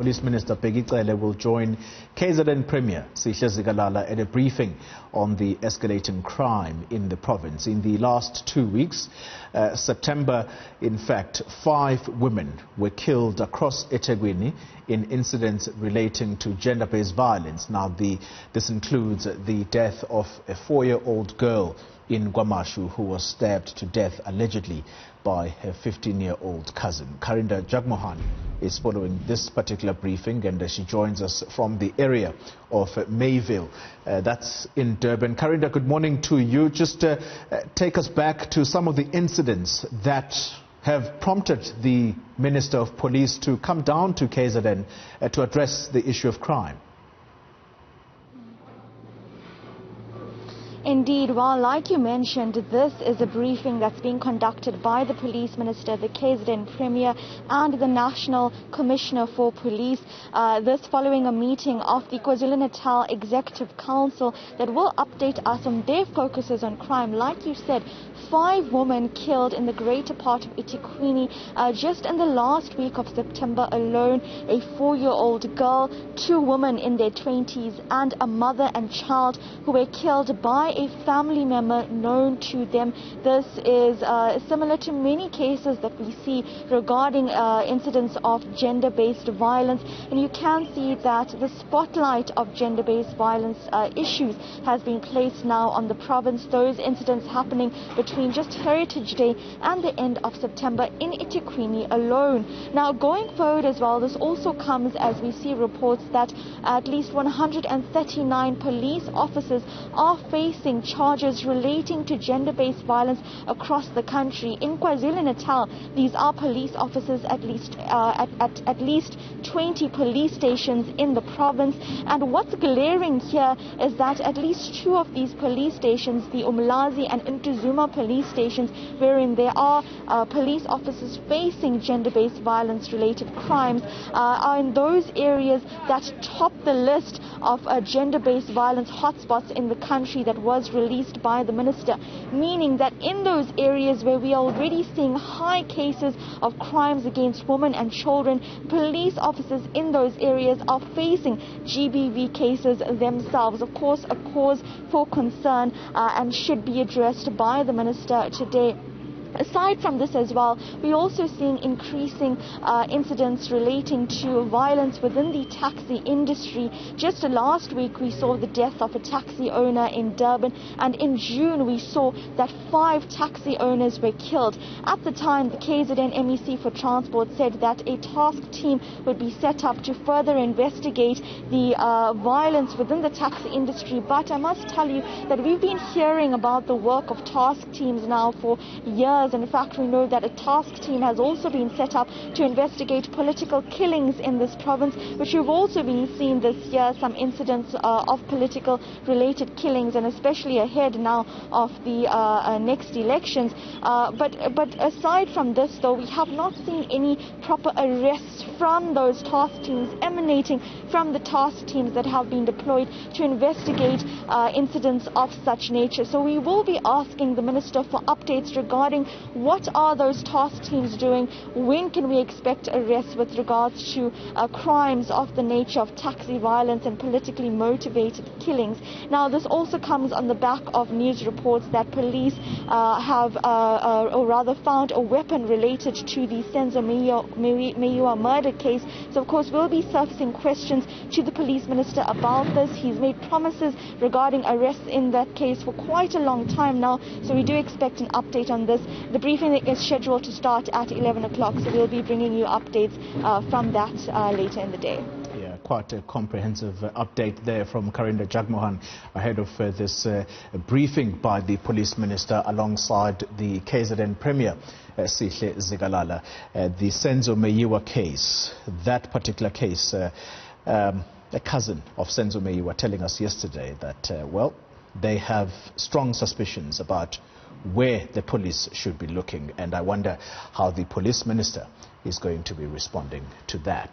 Police Minister Bheki Cele will join KZN Premier Sihle Zikalala at a briefing on the escalating crime in the province. In the last 2 weeks, September, in fact, 5 women were killed across eThekwini in incidents relating to gender-based violence. Now, this includes the death of a 4-year-old girl in KwaMashu who was stabbed to death allegedly by her 15-year-old cousin. Karinda Jagmohan is following this particular briefing, and she joins us from the area of Mayville. That's in Durban. Karinda, good morning to you. Just take us back to some of the incidents that have prompted the Minister of Police to come down to KZN to address the issue of crime. Indeed, well, like you mentioned, this is a briefing that's being conducted by the Police Minister, the KZN Premier and the National Commissioner for Police. This following a meeting of the KwaZulu-Natal Executive Council that will update us on their focuses on crime. Like you said, 5 women killed in the greater part of eThekwini just in the last week of September alone. A 4-year-old girl, 2 women in their 20s and a mother and child who were killed by a family member known to them. This is similar to many cases that we see regarding incidents of gender-based violence, and you can see that the spotlight of gender-based violence issues has been placed now on the province. Those incidents happening between just Heritage Day and the end of September in eThekwini alone. Now, going forward as well, this also comes as we see reports that at least 139 police officers are facing charges relating to gender-based violence across the country. In KwaZulu-Natal, these are police officers at least 20 police stations in the province. And what's glaring here is that at least 2 of these police stations, the Umlazi and Newzroom police stations, wherein there are police officers facing gender-based violence-related crimes, are in those areas that top the list of gender-based violence hotspots in the country that was released by the minister, meaning that in those areas where we are already seeing high cases of crimes against women and children, police officers in those areas are facing GBV cases themselves. Of course, a cause for concern and should be addressed by the minister today. Aside from this as well, we're also seeing increasing incidents relating to violence within the taxi industry. Just last week, we saw the death of a taxi owner in Durban, and in June, we saw that 5 taxi owners were killed. At the time, the KZN MEC for Transport said that a task team would be set up to further investigate the violence within the taxi industry. But I must tell you that we've been hearing about the work of task teams now for years. And in fact, we know that a task team has also been set up to investigate political killings in this province, which we've also been seeing this year, some incidents of political related killings, and especially ahead now of the next elections. But aside from this, though, we have not seen any proper arrests from those task teams emanating from the task teams that have been deployed to investigate incidents of such nature. So we will be asking the Minister for updates regarding what are those task teams doing, when can we expect arrests with regards to crimes of the nature of taxi violence and politically motivated killings. Now, this also comes on the back of news reports that police have, or rather found a weapon related to the Senzo Meyiwa murder case. So, of course, we'll be surfacing questions to the Police Minister about this. He's made promises regarding arrests in that case for quite a long time now, so we do expect an update on this. The briefing is scheduled to start at 11 o'clock, so we'll be bringing you updates from that later in the day. Yeah, quite a comprehensive update there from Karinda Jagmohan ahead of this briefing by the Police Minister alongside the KZN Premier Sihle Zikalala. The Senzo Meyiwa case, that particular case, a cousin of Senzo Meyiwa telling us yesterday that, well, they have strong suspicions about where the police should be looking, and I wonder how the Police Minister is going to be responding to that.